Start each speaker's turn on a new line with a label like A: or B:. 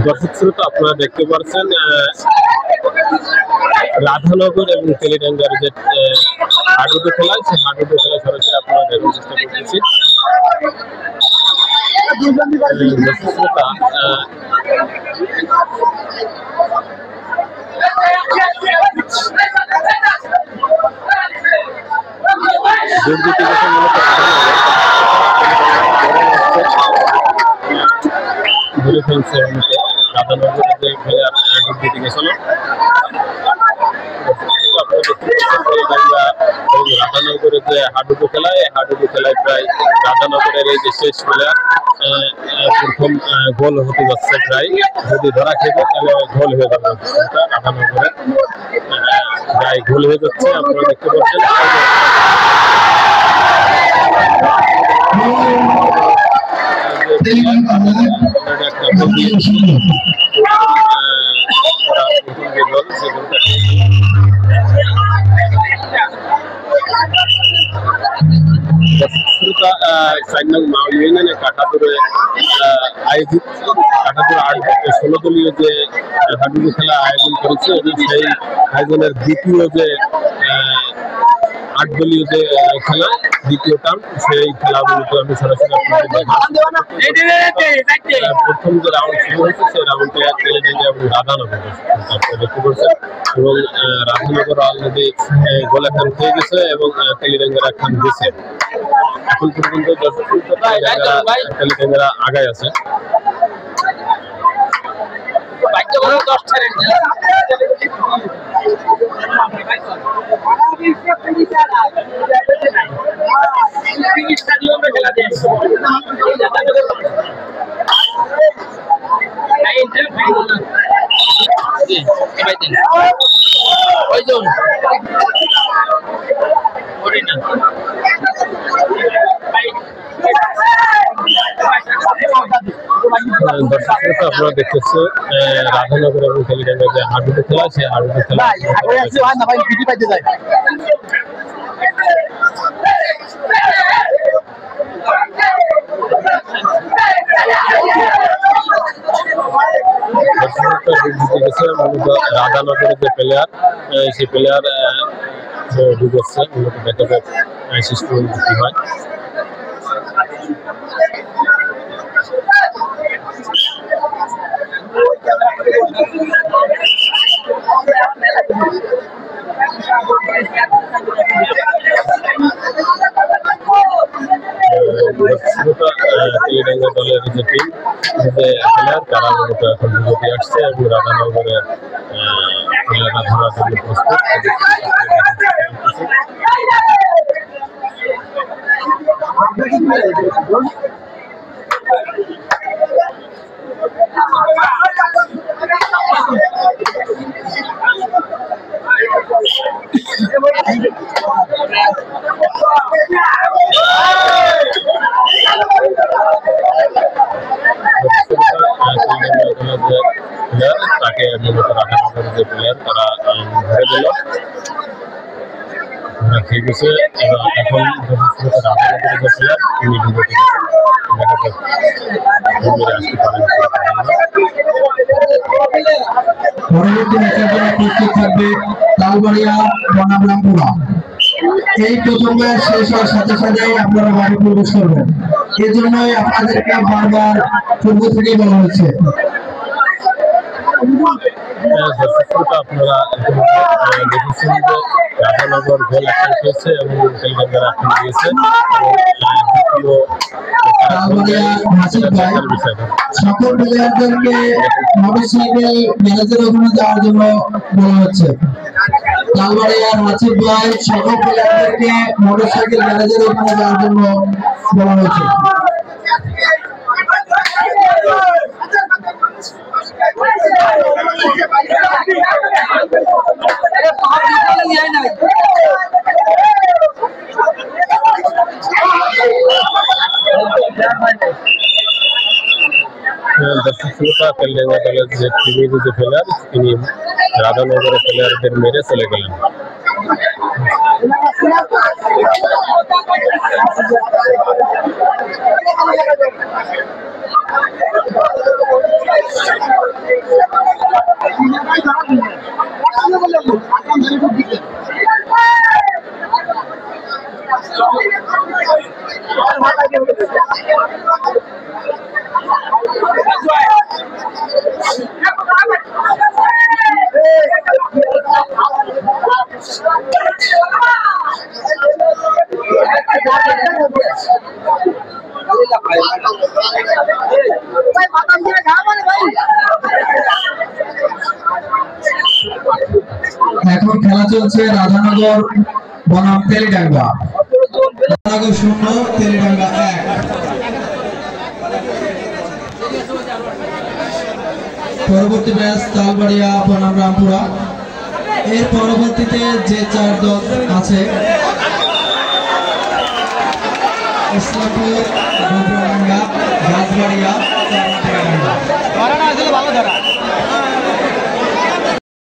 A: দর্শক শ্রোতা আপনারা দেখতে পাচ্ছেন রাধানগর এবং তেলিডাঙ্গার যে হাডুডু খেলা, সেই হাডুডু খেলা সরাসরি আপনারা দেখার চেষ্টা করতেছি। দর্শক শ্রোতা দুর্নীতি মূলত ধরে ফেলছে রাধানগরের যে প্লেয়ার দুর্নীতি গেছিল। রাধানগরের যে হাডুডু খেলা, এই হাডুডু খেলায় প্রায় রাধানগরের এই যে শেষ প্লেয়ার প্রথম গোল হতে যাচ্ছে। প্রায় যদি ধরা খেতে তাহলে গোল হয়ে যাবে। রাধানগরের প্রায় গোল হয়ে যাচ্ছে, আপনারা দেখতে পাচ্ছেন। কাঠাপুরে আয়োজিত কাঠাপুর 16 দলীয় যে হাডুডু খেলা আয়োজন করেছে এবং সেই আয়োজনের দ্বিতীয় যে 8 দলীয় যে খেলা দ্বিতীয় টার্ম, সেই খেলাগুলোতে আমি সরাসরি প্রথম যে রাউন্ড শুরু হয়েছে সেই রাউন্ডে তেলিডাঙ্গা এবং রাধানগর দেখতে পাচ্ছেন এবং রাধানগর অলরেডি গোল একখান খেয়ে গেছে এবং তেলিডাঙ্গার একখান গেছে। এখন পর্যন্ত তেলিডাঙ্গারা আগায় আছে। আপনারা দেখতেছে রাধানগর এবং তেলিডাঙ্গার যে হাডুডু খেলা, সেই হাডুডু খেলা রাধানগরের যে প্লেয়ার, সেই প্লেয়ার ঢুকেছে মূলত দেখা যাক শেষ পর্যন্ত কি হয়। তেলিডাঙ্গা দলের যে টিম, যে প্লেয়ার, তারা মূলত এখন বিজেপি আসছে এবং রাধানগরের প্লেয়াররা ধরার জন্য প্রস্তুত। তাকে মূলত রাধানগরের যে প্লেয়ার তারা ধরে দিল, খেয়ে গেছে। এখন রাধানগরের যে প্লেয়ার তিনি বিজেপি আসতে পারেন।
B: পরবর্তী ম্যাচের জন্য প্রস্তুত থাকবে তালবাড়িয়া বনাম রামপুরা। এই প্রথম ম্যাচ শেষ হওয়ার সাথে সাথে আপনারা বাড়ি প্রবেশ করবেন, এই জন্যই আপনাদেরকে বারবার পূর্ব থেকেই বলা হয়েছে।
A: আপনারা দেখেছেন যে রাধানগর গোল একটা খেয়েছে এবং তেলিডাঙ্গার এখন দিয়েছে।
B: সকল প্লেয়ারদেরকে মোটরসাইকেল গ্যারেজের ওখানে যাওয়ার জন্য বলা হচ্ছে। তালবাড়িয়ার হাসিব ভাই সকল প্লেয়ারদেরকে মোটরসাইকেল গ্যারেজের ওখানে যাওয়ার জন্য বলা হয়েছে।
A: তেলিডাঙ্গা দলের যে টিমের যে প্লেয়ার, তিনি রাধানগরের প্লেয়ারদের মেরে চলে গেলেন।
B: চলছে রাধানগর বনাম তেলিডাঙ্গা। রাধানগর 0, তেলিডাঙ্গা 1। পরবর্তী ম্যাচ তালবাড়িয়া বনাম রামপুরা। এর পরবর্তীতে যে 4 দল আছে ইসলামপুর, রাজবাড়িয়া,